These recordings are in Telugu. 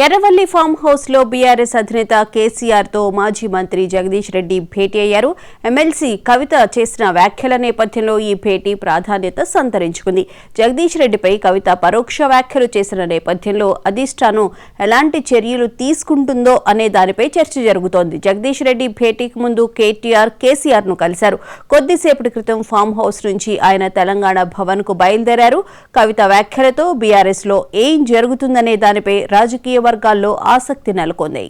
ఎర్రవల్లి ఫామ్ హౌస్ లో బీఆర్ఎస్ అధినేత కేసీఆర్ తో మాజీ మంత్రి జగదీష్ రెడ్డి భేటీ అయ్యారు. ఎమ్మెల్సీ కవిత చేసిన వ్యాఖ్యల నేపథ్యంలో ఈ భేటీ ప్రాధాన్యత సంతరించుకుంది. జగదీష్ రెడ్డిపై కవిత పరోక్ష వ్యాఖ్యలు చేసిన నేపథ్యంలో అధిష్టానం ఎలాంటి చర్యలు తీసుకుంటుందో అనే దానిపై చర్చ జరుగుతోంది. జగదీష్ రెడ్డి భేటీకి ముందు కేసీఆర్ ను కలిశారు. కొద్దిసేపటి క్రితం ఫామ్ హౌస్ నుంచి ఆయన తెలంగాణ భవన్ కు బయలుదేరారు. కవిత వ్యాఖ్యలతో బీఆర్ఎస్ లో ఏం జరుగుతుందనే దానిపై రాజకీయ వర్గాల్లో ఆసక్తి నెలకొంది.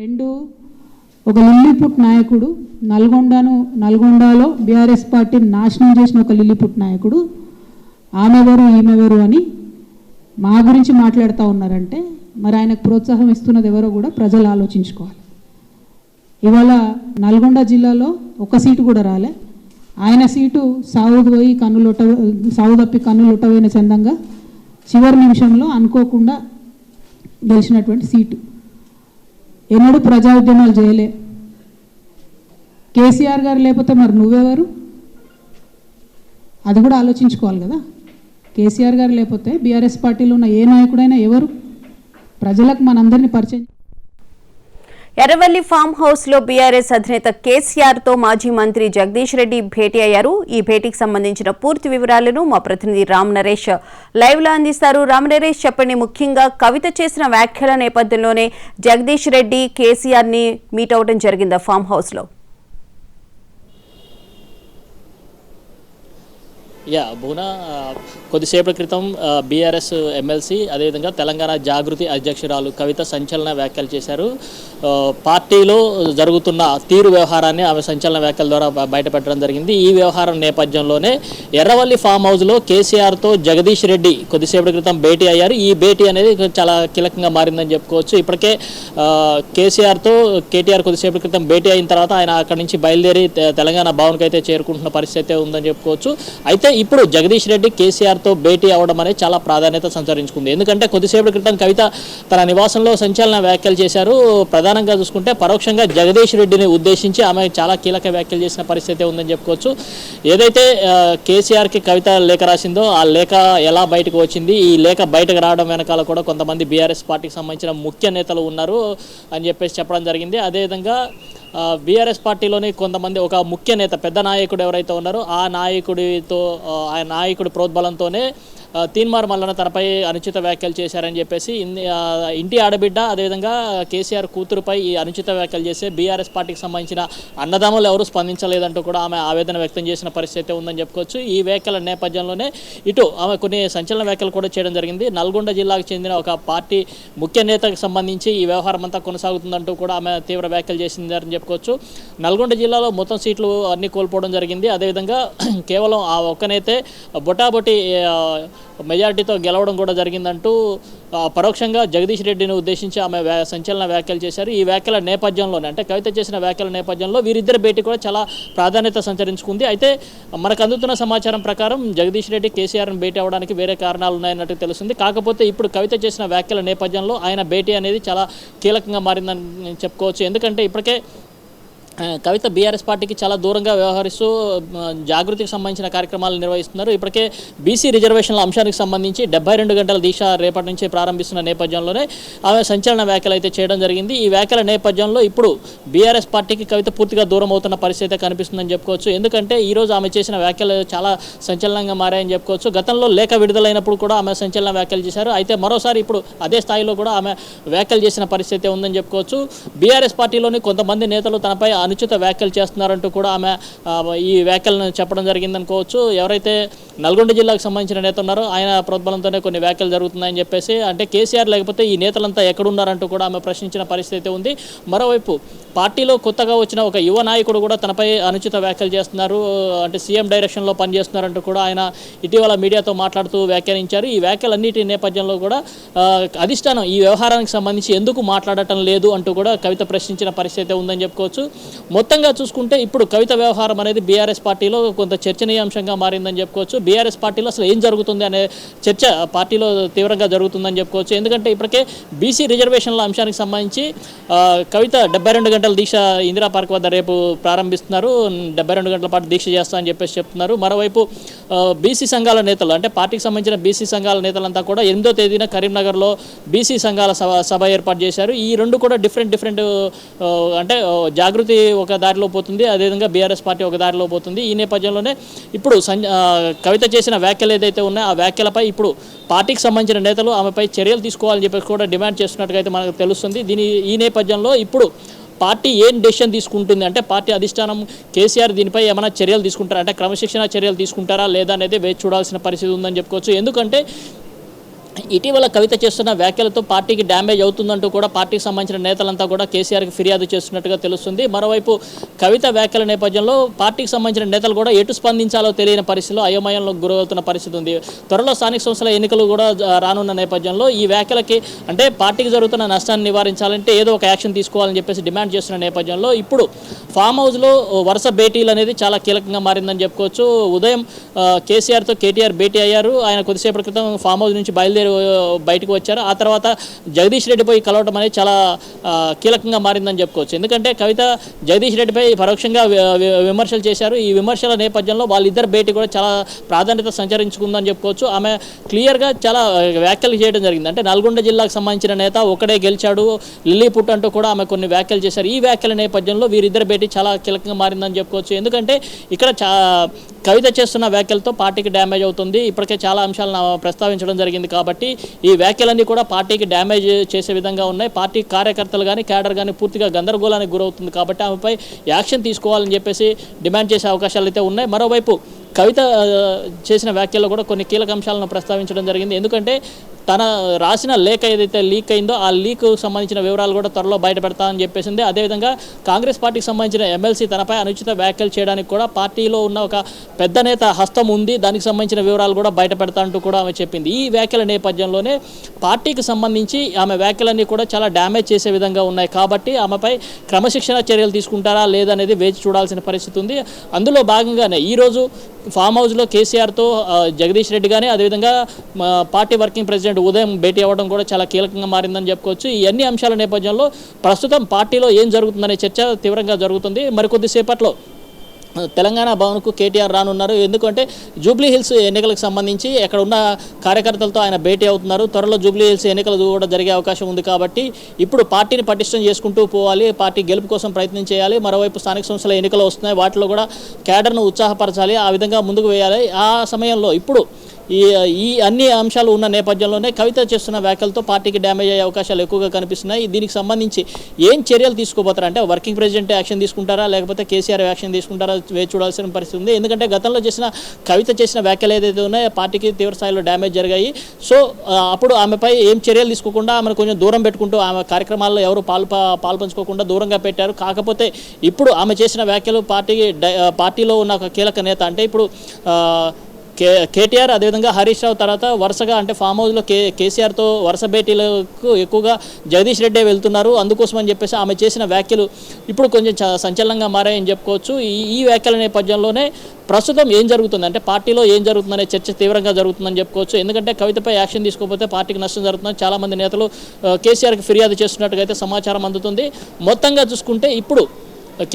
రెండు ఒక లిల్లీపుట్ నాయకుడు నల్గొండలో బీఆర్ఎస్ పార్టీని నాశనం చేసిన ఒక లిల్లీపుట్ నాయకుడు ఆమెవరు ఈమెవరు అని మా గురించి మాట్లాడుతూ ఉన్నారంటే మరి ఆయనకు ప్రోత్సాహం ఇస్తున్నది ఎవరో కూడా ప్రజలు ఆలోచించుకోవాలి. ఇవాళ నల్గొండ జిల్లాలో ఒక సీటు కూడా రాలే. ఆయన సీటు సావు తప్పి కన్నులొట్టబోయిన చందంగా చివరి నిమిషంలో అనుకోకుండా గెలిచినటువంటి సీటు. ఎన్నడూ ప్రజా ఉద్యమాలు చేయలే. కేసీఆర్ గారు లేకపోతే మరి నువ్వెవరు? అది కూడా ఆలోచించుకోవాలి కదా. కేసీఆర్ గారు లేకపోతే బీఆర్ఎస్ పార్టీలో ఉన్న ఏ నాయకుడైనా ఎవరు? ప్రజలకు మనందరినీ పరిచయం. ఎర్రవల్లి ఫామ్ హౌస్ లో బీఆర్ఎస్ అధినేత కేసీఆర్ తో మాజీ మంత్రి జగదీష్ రెడ్డి భేటీ అయ్యారు. ఈ భేటీకి సంబంధించిన పూర్తి వివరాలను మా ప్రతినిధి రామ్ నరేష్ లైవ్ లో అందిస్తారు. రామ్ నరేష్, చెప్పండి, ముఖ్యంగా కవిత చేసిన వ్యాఖ్యల నేపథ్యంలోనే జగదీష్ రెడ్డి కేసీఆర్ ని మీట్ అవడం జరిగిందా ఫామ్ హౌస్ లో? భువన, కొద్దిసేపటి క్రితం బీఆర్ఎస్ ఎమ్మెల్సీ అదేవిధంగా తెలంగాణ జాగృతి అధ్యక్షురాలు కవిత సంచలన వ్యాఖ్యలు చేశారు. పార్టీలో జరుగుతున్న తీరు వ్యవహారాన్ని ఆమె సంచలన వ్యాఖ్యల ద్వారా బయటపెట్టడం జరిగింది. ఈ వ్యవహారం నేపథ్యంలోనే ఎర్రవల్లి ఫామ్ హౌస్లో కేసీఆర్తో జగదీష్ రెడ్డి కొద్దిసేపటి క్రితం భేటీ అయ్యారు. ఈ భేటీ అనేది చాలా కీలకంగా మారిందని చెప్పుకోవచ్చు. ఇప్పటికే కేసీఆర్తో కేటీఆర్ కొద్దిసేపటి క్రితం భేటీ అయిన తర్వాత ఆయన అక్కడి నుంచి బయలుదేరి తెలంగాణ భవన్కి అయితే చేరుకుంటున్న పరిస్థితి ఉందని చెప్పుకోవచ్చు. అయితే ఇప్పుడు జగదీష్ రెడ్డి కేసీఆర్తో భేటీ అవడం అనేది చాలా ప్రాధాన్యత సంతరించుకుంది. ఎందుకంటే కొద్దిసేపటి క్రితం కవిత తన నివాసంలో సంచలన వ్యాఖ్యలు చేశారు. ప్రధానంగా చూసుకుంటే పరోక్షంగా జగదీష్ రెడ్డిని ఉద్దేశించి ఆమె చాలా కీలక వ్యాఖ్యలు చేసిన పరిస్థితి ఉందని చెప్పుకోవచ్చు. ఏదైతే కేసీఆర్కి కవిత లేఖ రాసిందో ఆ లేఖ ఎలా బయటకు వచ్చింది, ఈ లేఖ బయటకు రావడం వెనకాల కూడా కొంతమంది బీఆర్ఎస్ పార్టీకి సంబంధించిన ముఖ్య నేతలు ఉన్నారు అని చెప్పేసి చెప్పడం జరిగింది. అదేవిధంగా బీఆర్ఎస్ పార్టీలోని కొంతమంది ఒక ముఖ్య నేత, పెద్ద నాయకుడు ఎవరైతే ఉన్నారో ఆ నాయకుడి ప్రోద్బలంతోనే తీన్మార్ మల్లన్న తనపై అనుచిత వ్యాఖ్యలు చేశారని చెప్పేసి ఇంటి ఆడబిడ్డ అదేవిధంగా కేసీఆర్ కూతురుపై ఈ అనుచిత వ్యాఖ్యలు చేస్తే బీఆర్ఎస్ పార్టీకి సంబంధించిన అన్నదమ్ములు ఎవరు స్పందించలేదంటూ కూడా ఆమె ఆవేదన వ్యక్తం చేసిన పరిస్థితి ఉందని చెప్పుకోవచ్చు. ఈ వ్యాఖ్యల నేపథ్యంలోనే ఇటు ఆమె కొన్ని సంచలన వ్యాఖ్యలు కూడా చేయడం జరిగింది. నల్గొండ జిల్లాకు చెందిన ఒక పార్టీ ముఖ్య నేతకు సంబంధించి ఈ వ్యవహారం అంతా కొనసాగుతుందంటూ కూడా ఆమె తీవ్ర వ్యాఖ్యలు చేసిందని చెప్పుకోవచ్చు. నల్గొండ జిల్లాలో మొత్తం సీట్లు అన్ని కోల్పోవడం జరిగింది. అదేవిధంగా కేవలం ఆ ఒక్క నేతే బొటాబొటి మెజార్టీతో గెలవడం కూడా జరిగిందంటూ పరోక్షంగా జగదీష్ రెడ్డిని ఉద్దేశించి ఆమె సంచలన వ్యాఖ్యలు చేశారు. ఈ వ్యాఖ్యల నేపథ్యంలోనే, అంటే కవిత చేసిన వ్యాఖ్యల నేపథ్యంలో వీరిద్దరి భేటీ కూడా చాలా ప్రాధాన్యత సంతరించుకుంది. అయితే మనకు అందుతున్న సమాచారం ప్రకారం జగదీష్ రెడ్డి కేసీఆర్ని భేటీ అవ్వడానికి వేరే కారణాలు ఉన్నాయన్నట్టు తెలుస్తుంది. కాకపోతే ఇప్పుడు కవిత చేసిన వ్యాఖ్యల నేపథ్యంలో ఆయన భేటీ అనేది చాలా కీలకంగా మారిందని చెప్పుకోవచ్చు. ఎందుకంటే ఇప్పటికే కవిత బీఆర్ఎస్ పార్టీకి చాలా దూరంగా వ్యవహరిస్తూ జాగృతికి సంబంధించిన కార్యక్రమాలు నిర్వహిస్తున్నారు. ఇప్పటికే బీసీ రిజర్వేషన్ల అంశానికి సంబంధించి 72 గంటల దీక్ష రేపటి నుంచి ప్రారంభిస్తున్న నేపథ్యంలోనే ఆమె సంచలన వ్యాఖ్యలు అయితే చేయడం జరిగింది. ఈ వ్యాఖ్యల నేపథ్యంలో ఇప్పుడు బీఆర్ఎస్ పార్టీకి కవిత పూర్తిగా దూరం అవుతున్న పరిస్థితి కనిపిస్తుందని చెప్పుకోవచ్చు. ఎందుకంటే ఈరోజు ఆమె చేసిన వ్యాఖ్యలు చాలా సంచలనంగా మారాయని చెప్పుకోవచ్చు. గతంలో లేఖ విడుదలైనప్పుడు కూడా ఆమె సంచలన వ్యాఖ్యలు చేశారు. అయితే మరోసారి ఇప్పుడు అదే స్థాయిలో కూడా ఆమె వ్యాఖ్యలు చేసిన పరిస్థితి ఉందని చెప్పుకోవచ్చు. బీఆర్ఎస్ పార్టీలోని కొంతమంది నేతలు తనపై అనుచిత వ్యాఖ్యలు చేస్తున్నారంటూ కూడా ఆమె ఈ వ్యాఖ్యలను చెప్పడం జరిగిందనుకోవచ్చు. ఎవరైతే నల్గొండ జిల్లాకు సంబంధించిన నేత ఉన్నారో ఆయన ప్రోద్బలంతోనే కొన్ని వ్యాఖ్యలు జరుగుతున్నాయని చెప్పేసి, అంటే కేసీఆర్ లేకపోతే ఈ నేతలంతా ఎక్కడున్నారంటూ కూడా ఆమె ప్రశ్నించిన పరిస్థితి ఉంది. మరోవైపు పార్టీలో కొత్తగా వచ్చిన ఒక యువ నాయకుడు కూడా తనపై అనుచిత వ్యాఖ్యలు చేస్తున్నారు, అంటే సీఎం డైరెక్షన్లో పనిచేస్తున్నారంటూ కూడా ఆయన ఇటీవల మీడియాతో మాట్లాడుతూ వ్యాఖ్యానించారు. ఈ వ్యాఖ్యలన్నిటి నేపథ్యంలో కూడా అధిష్టానం ఈ వ్యవహారానికి సంబంధించి ఎందుకు మాట్లాడటం లేదు అంటూ కూడా కవిత ప్రశ్నించిన పరిస్థితి ఉందని చెప్పుకోవచ్చు. మొత్తంగా చూసుకుంటే ఇప్పుడు కవిత వ్యవహారం అనేది బీఆర్ఎస్ పార్టీలో కొంత చర్చనీయాంశంగా మారిందని చెప్పుకోవచ్చు. బీఆర్ఎస్ పార్టీలో అసలు ఏం జరుగుతుంది అనే చర్చ పార్టీలో తీవ్రంగా జరుగుతుందని చెప్పుకోవచ్చు. ఎందుకంటే ఇప్పటికే బీసీ రిజర్వేషన్ల అంశానికి సంబంధించి కవిత 72 గంటల దీక్ష ఇందిరా పార్క్ వద్ద రేపు ప్రారంభిస్తున్నారు. 72 గంటల పాటు దీక్ష చేస్తామని చెప్పేసి చెప్తున్నారు. మరోవైపు బీసీ సంఘాల నేతలు, అంటే పార్టీకి సంబంధించిన బీసీ సంఘాల నేతలంతా కూడా 8వ తేదీన కరీంనగర్లో బీసీ సంఘాల సభ ఏర్పాటు చేశారు. ఈ రెండు కూడా డిఫరెంట్ అంటే జాగృతి ఒక దారిలో పోతుంది, అదేవిధంగా బీఆర్ఎస్ పార్టీ ఒక దారిలో పోతుంది. ఈ నేపథ్యంలోనే ఇప్పుడు కవిత చేసిన వ్యాఖ్యలు ఏదైతే ఉన్నాయో ఆ వ్యాఖ్యలపై ఇప్పుడు పార్టీకి సంబంధించిన నేతలు ఆమెపై చర్యలు తీసుకోవాలని చెప్పేసి కూడా డిమాండ్ చేస్తున్నట్టుగా అయితే మనకు తెలుస్తుంది. ఈ నేపథ్యంలో ఇప్పుడు పార్టీ ఏం డెసిషన్ తీసుకుంటుంది, అంటే పార్టీ అధిష్టానం కేసీఆర్ దీనిపై ఏమైనా చర్యలు తీసుకుంటారా, అంటే క్రమశిక్షణ చర్యలు తీసుకుంటారా లేదా అనేది వేచి చూడాల్సిన పరిస్థితి ఉందని చెప్పుకోవచ్చు. ఎందుకంటే ఇటీవల కవిత చేస్తున్న వ్యాఖ్యలతో పార్టీకి డ్యామేజ్ అవుతుందంటూ కూడా పార్టీకి సంబంధించిన నేతలంతా కూడా కేసీఆర్కి ఫిర్యాదు చేస్తున్నట్టుగా తెలుస్తుంది. మరోవైపు కవిత వ్యాఖ్యల నేపథ్యంలో పార్టీకి సంబంధించిన నేతలు కూడా ఎటు స్పందించాలో తెలియని పరిస్థితిలో అయోమయంలో గురవుతున్న పరిస్థితి ఉంది. త్వరలో స్థానిక సంస్థల ఎన్నికలు కూడా రానున్న నేపథ్యంలో ఈ వ్యాఖ్యలకి, అంటే పార్టీకి జరుగుతున్న నష్టాన్ని నివారించాలంటే ఏదో ఒక యాక్షన్ తీసుకోవాలని చెప్పేసి డిమాండ్ చేస్తున్న నేపథ్యంలో ఇప్పుడు ఫామ్ హౌస్లో వరుస భేటీలు అనేది చాలా కీలకంగా మారిందని చెప్పుకోవచ్చు. ఉదయం కేసీఆర్తో కేటీఆర్ భేటీ అయ్యారు. ఆయన కొద్దిసేపటి క్రితం ఫామ్ హౌస్ నుంచి బయటకు వచ్చారు. ఆ తర్వాత జగదీష్ రెడ్డిపై కలవటం అనేది చాలా కీలకంగా మారిందని చెప్పుకోవచ్చు. ఎందుకంటే కవిత జగదీష్ రెడ్డిపై పరోక్షంగా విమర్శలు చేశారు. ఈ విమర్శల నేపథ్యంలో వాళ్ళిద్దరు భేటీ కూడా చాలా ప్రాధాన్యత సంచరించుకుందని చెప్పుకోవచ్చు. ఆమె క్లియర్గా చాలా వ్యాఖ్యలు చేయడం జరిగింది. అంటే నల్గొండ జిల్లాకు సంబంధించిన నేత ఒకడే గెలిచాడు, లిల్లీపుట్ అంటూ కూడా ఆమె కొన్ని వ్యాఖ్యలు చేశారు. ఈ వ్యాఖ్యల నేపథ్యంలో వీరిద్దరు భేటీ చాలా కీలకంగా మారిందని చెప్పుకోవచ్చు. ఎందుకంటే ఇక్కడ కవిత చేస్తున్న వ్యాఖ్యలతో పార్టీకి డ్యామేజ్ అవుతుంది. ఇప్పటికే చాలా అంశాలను ప్రస్తావించడం జరిగింది కాబట్టి ఈ వ్యాఖ్యలన్నీ కూడా పార్టీకి డ్యామేజ్ చేసే విధంగా ఉన్నాయి. పార్టీ కార్యకర్తలు కానీ క్యాడర్ కానీ పూర్తిగా గందరగోళానికి గురవుతుంది కాబట్టి ఆమెపై యాక్షన్ తీసుకోవాలని చెప్పేసి డిమాండ్ చేసే అవకాశాలు అయితే ఉన్నాయి. మరోవైపు కవిత చేసిన వ్యాఖ్యల్లో కూడా కొన్ని కీలక అంశాలను ప్రస్తావించడం జరిగింది. ఎందుకంటే తన రాసిన లేఖ ఏదైతే లీక్ అయిందో ఆ లీక్ సంబంధించిన వివరాలు కూడా త్వరలో బయటపెడతామని చెప్పేసింది. అదేవిధంగా కాంగ్రెస్ పార్టీకి సంబంధించిన ఎమ్మెల్సీ తనపై అనుచిత వ్యాఖ్యలు చేయడానికి కూడా పార్టీలో ఉన్న ఒక పెద్ద నేత హస్తం ఉంది, దానికి సంబంధించిన వివరాలు కూడా బయటపెడతా అంటూ కూడా ఆమె చెప్పింది. ఈ వ్యాఖ్యల నేపథ్యంలోనే పార్టీకి సంబంధించి ఆమె వ్యాఖ్యలన్నీ కూడా చాలా డ్యామేజ్ చేసే విధంగా ఉన్నాయి కాబట్టి ఆమెపై క్రమశిక్షణ చర్యలు తీసుకుంటారా లేదనేది వేచి చూడాల్సిన పరిస్థితి ఉంది. అందులో భాగంగానే ఈరోజు ఫామ్ హౌస్లో కేసీఆర్తో జగదీష్ రెడ్డి కానీ అదేవిధంగా పార్టీ వర్కింగ్ ప్రెసిడెంట్ ఉదయం భేటీ అవ్వడం కూడా చాలా కీలకంగా మారిందని చెప్పుకోవచ్చు. ఈ అన్ని అంశాల నేపథ్యంలో ప్రస్తుతం పార్టీలో ఏం జరుగుతుందనే చర్చ తీవ్రంగా జరుగుతుంది. మరికొద్దిసేపట్లో తెలంగాణ భవన్కు కేటీఆర్ రానున్నారు. ఎందుకంటే జూబ్లీ హిల్స్ ఎన్నికలకు సంబంధించి అక్కడ ఉన్న కార్యకర్తలతో ఆయన భేటీ అవుతున్నారు. త్వరలో జూబ్లీ హిల్స్ ఎన్నికలు కూడా జరిగే అవకాశం ఉంది కాబట్టి ఇప్పుడు పార్టీని పటిష్టం చేసుకుంటూ పోవాలి, పార్టీ గెలుపు కోసం ప్రయత్నం చేయాలి. మరోవైపు స్థానిక సంస్థల ఎన్నికలు వస్తున్నాయి, వాటిలో కూడా క్యాడర్ను ఉత్సాహపరచాలి, ఆ విధంగా ముందుకు వేయాలి. ఆ సమయంలో ఇప్పుడు ఈ అన్ని అంశాలు ఉన్న నేపథ్యంలోనే కవిత చేస్తున్న వ్యాఖ్యలతో పార్టీకి డ్యామేజ్ అయ్యే అవకాశాలు ఎక్కువగా కనిపిస్తున్నాయి. దీనికి సంబంధించి ఏం చర్యలు తీసుకోబోతారా, అంటే వర్కింగ్ ప్రెసిడెంట్ యాక్షన్ తీసుకుంటారా లేకపోతే కేసీఆర్ యాక్షన్ తీసుకుంటారా వేచి చూడాల్సిన పరిస్థితి ఉంది. ఎందుకంటే గతంలో కవిత చేసిన వ్యాఖ్యలు ఏదైతే ఉన్నాయో పార్టీకి తీవ్ర స్థాయిలో డ్యామేజ్ జరిగాయి. సో అప్పుడు ఆమెపై ఏం చర్యలు తీసుకోకుండా ఆమెను కొంచెం దూరం పెట్టుకుంటూ ఆమె కార్యక్రమాల్లో ఎవరు పాల్పంచుకోకుండా దూరంగా పెట్టారు. కాకపోతే ఇప్పుడు ఆమె చేసిన వ్యాఖ్యలు పార్టీలో ఉన్న ఒక కీలక నేత, అంటే ఇప్పుడు కేటీఆర్ అదేవిధంగా హరీష్ రావు తర్వాత వరుసగా, అంటే ఫామ్ హౌస్లో కేసీఆర్తో వరుస భేటీలకు ఎక్కువగా జగదీష్ రెడ్డి వెళ్తున్నారు. అందుకోసం అని చెప్పేసి ఆమె చేసిన వ్యాఖ్యలు ఇప్పుడు కొంచెం సంచలనంగా మారాయని చెప్పుకోవచ్చు. ఈ వ్యాఖ్యల నేపథ్యంలోనే ప్రస్తుతం ఏం జరుగుతుంది, అంటే పార్టీలో ఏం జరుగుతుందనే చర్చ తీవ్రంగా జరుగుతుందని చెప్పుకోవచ్చు. ఎందుకంటే కవితపై యాక్షన్ తీసుకోకపోతే పార్టీకి నష్టం జరుగుతుందని చాలామంది నేతలు కేసీఆర్కి ఫిర్యాదు చేస్తున్నట్టుగా అయితే సమాచారం అందుతుంది. మొత్తంగా చూసుకుంటే ఇప్పుడు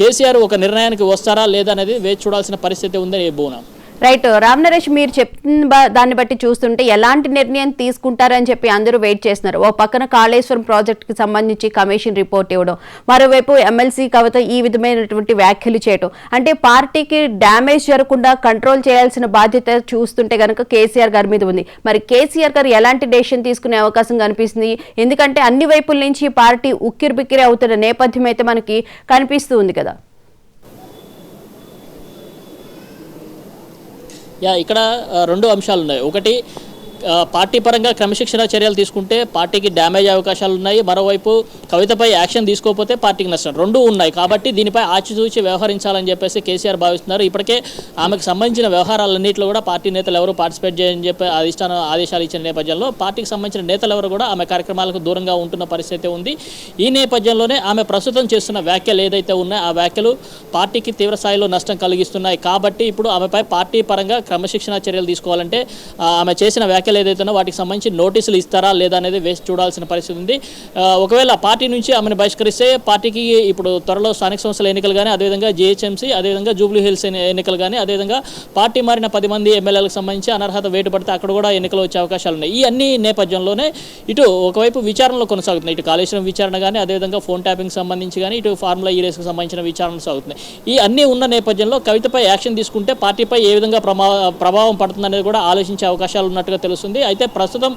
కేసీఆర్ ఒక నిర్ణయానికి వస్తారా లేదా అనేది వేచి చూడాల్సిన పరిస్థితి ఉంది. బోనా రైట్ రామ్ నరేష్, మీరు చెప్తున్న దాన్ని బట్టి చూస్తుంటే ఎలాంటి నిర్ణయం తీసుకుంటారని చెప్పి అందరూ వెయిట్ చేస్తున్నారు. ఓ పక్కన కాళేశ్వరం ప్రాజెక్టుకి సంబంధించి కమిషన్ రిపోర్ట్ ఇవ్వడం, మరోవైపు ఎమ్మెల్సీ కవిత ఈ విధమైనటువంటి వ్యాఖ్యలు చేయడం, అంటే పార్టీకి డ్యామేజ్ జరగకుండా కంట్రోల్ చేయాల్సిన బాధ్యత చూస్తుంటే కనుక కేసీఆర్ గారి మీద ఉంది. మరి కేసీఆర్ గారు ఎలాంటి డెసిషన్ తీసుకునే అవకాశం కనిపిస్తుంది? ఎందుకంటే అన్ని వైపుల నుంచి పార్టీ ఉక్కిరిబిక్కిరి అవుతున్న నేపథ్యం అయితే మనకి కనిపిస్తూ ఉంది కదా. ఇక్కడ రెండు అంశాలు ఉన్నాయి. ఒకటి పార్టీ పరంగా క్రమశిక్షణ చర్యలు తీసుకుంటే పార్టీకి డ్యామేజ్ అవకాశాలు ఉన్నాయి. మరోవైపు కవితపై యాక్షన్ తీసుకోకపోతే పార్టీకి నష్టం, రెండూ ఉన్నాయి. కాబట్టి దీనిపై ఆచితూచి వ్యవహరించాలని చెప్పేసి కేసీఆర్ భావిస్తున్నారు. ఇప్పటికే ఆమెకు సంబంధించిన వ్యవహారాలన్నింటిలో కూడా పార్టీ నేతలు ఎవరు పార్టిసిపేట్ చేయని చెప్పి ఆదేశాలు ఇచ్చిన నేపథ్యంలో పార్టీకి సంబంధించిన నేతలు ఎవరు కూడా ఆమె కార్యక్రమాలకు దూరంగా ఉంటున్న పరిస్థితి ఉంది. ఈ నేపథ్యంలోనే ఆమె ప్రస్తుతం చేస్తున్న వ్యాఖ్యలు ఏదైతే ఉన్నాయో ఆ వ్యాఖ్యలు పార్టీకి తీవ్ర స్థాయిలో నష్టం కలిగిస్తున్నాయి. కాబట్టి ఇప్పుడు ఆమెపై పార్టీ పరంగా క్రమశిక్షణ చర్యలు తీసుకోవాలంటే ఆమె చేసిన వ్యాఖ్యలు ఏదైతే వాటికి సంబంధించి నోటీసులు ఇస్తారా లేదా అనేది వేసి చూడాల్సిన పరిస్థితి ఉంది. ఒకవేళ పార్టీ నుంచి ఆమెను బహిష్కరిస్తే పార్టీకి ఇప్పుడు త్వరలో స్థానిక సంస్థల ఎన్నికలు కానీ, అదేవిధంగా జీహెచ్ఎంసీ, అదేవిధంగా జూబ్లీ హిల్స్ ఎన్నికలు కానీ, అదేవిధంగా పార్టీ మారిన 10 మంది ఎమ్మెల్యేలకు సంబంధించి అనర్హత వేటు పడితే అక్కడ కూడా ఎన్నికలు వచ్చే అవకాశాలు ఉన్నాయి. ఈ అన్ని నేపథ్యంలోనే ఇటు ఒకవైపు విచారణలు కొనసాగుతున్నాయి. ఇటు కాళేశ్వరం విచారణ కానీ, అదేవిధంగా ఫోన్ ట్యాపింగ్ సంబంధించి కానీ, ఇటు ఫార్ములా ఈ రేస్కి సంబంధించిన విచారణలు సాగుతున్నాయి. ఈ అన్ని ఉన్న నేపథ్యంలో కవితపై యాక్షన్ తీసుకుంటే పార్టీపై ఏ విధంగా ప్రభావం పడుతుందనేది కూడా ఆలోచించే అవకాశాలు ఉన్నట్టుగా తెలుస్తుంది. అయితే ప్రస్తుతం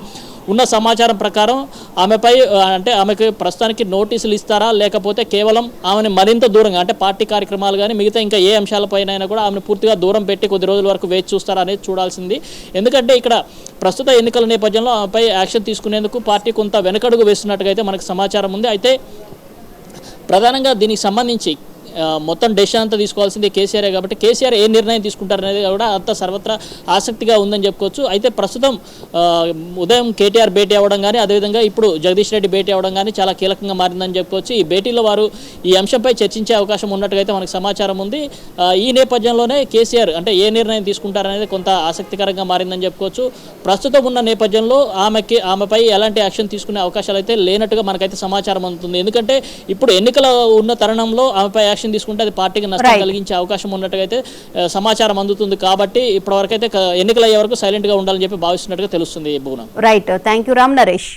ఉన్న సమాచారం ప్రకారం ఆమెపై అంటే ఆమెకు ప్రస్తుతానికి నోటీసులు ఇస్తారా, లేకపోతే కేవలం ఆమెను మరింత దూరంగా అంటే పార్టీ కార్యక్రమాలు కానీ మిగతా ఇంకా ఏ అంశాలపైన కూడా ఆమెను పూర్తిగా దూరం పెట్టి కొద్ది రోజుల వరకు వేచి చూస్తారా అనేది చూడాల్సింది. ఎందుకంటే ఇక్కడ ప్రస్తుత ఎన్నికల నేపథ్యంలో ఆమెపై యాక్షన్ తీసుకునేందుకు పార్టీ కొంత వెనకడుగు వేస్తున్నట్టుగా అయితే మనకు సమాచారం ఉంది. అయితే ప్రధానంగా దీనికి సంబంధించి మొత్తం డెసిషన్ అంతా తీసుకోవాల్సింది కేసీఆర్ కాబట్టి కేసీఆర్ ఏ నిర్ణయం తీసుకుంటారనేది కూడా అంత సర్వత్రా ఆసక్తిగా ఉందని చెప్పుకోవచ్చు. అయితే ప్రస్తుతం ఉదయం కేటీఆర్ భేటీ అవ్వడం కానీ, అదేవిధంగా ఇప్పుడు జగదీష్ రెడ్డి భేటీ అవ్వడం కానీ చాలా కీలకంగా మారిందని చెప్పుకోవచ్చు. ఈ భేటీలో వారు ఈ అంశంపై చర్చించే అవకాశం ఉన్నట్టుగా అయితే మనకు సమాచారం ఉంది. ఈ నేపథ్యంలోనే కేసీఆర్ అంటే ఏ నిర్ణయం తీసుకుంటారనేది కొంత ఆసక్తికరంగా మారిందని చెప్పుకోవచ్చు. ప్రస్తుతం ఉన్న నేపథ్యంలో ఆమెపై ఎలాంటి యాక్షన్ తీసుకునే అవకాశాలు అయితే లేనట్టుగా మనకైతే సమాచారం అందుతుంది. ఎందుకంటే ఇప్పుడు ఎన్నికల ఉన్న తరుణంలో ఆమెపై తీసుకుంటే అది పార్టీకి నష్టం కలిగించే అవకాశం ఉన్నట్టుగా అయితే సమాచారం అందుతుంది. కాబట్టి ఇప్పటివరకు అయితే ఎన్నికలు అయ్యే వరకు సైలెంట్ గా ఉండాలని చెప్పి భావిస్తున్నట్టుగా తెలుస్తుంది. Right, thank you Ram Naresh.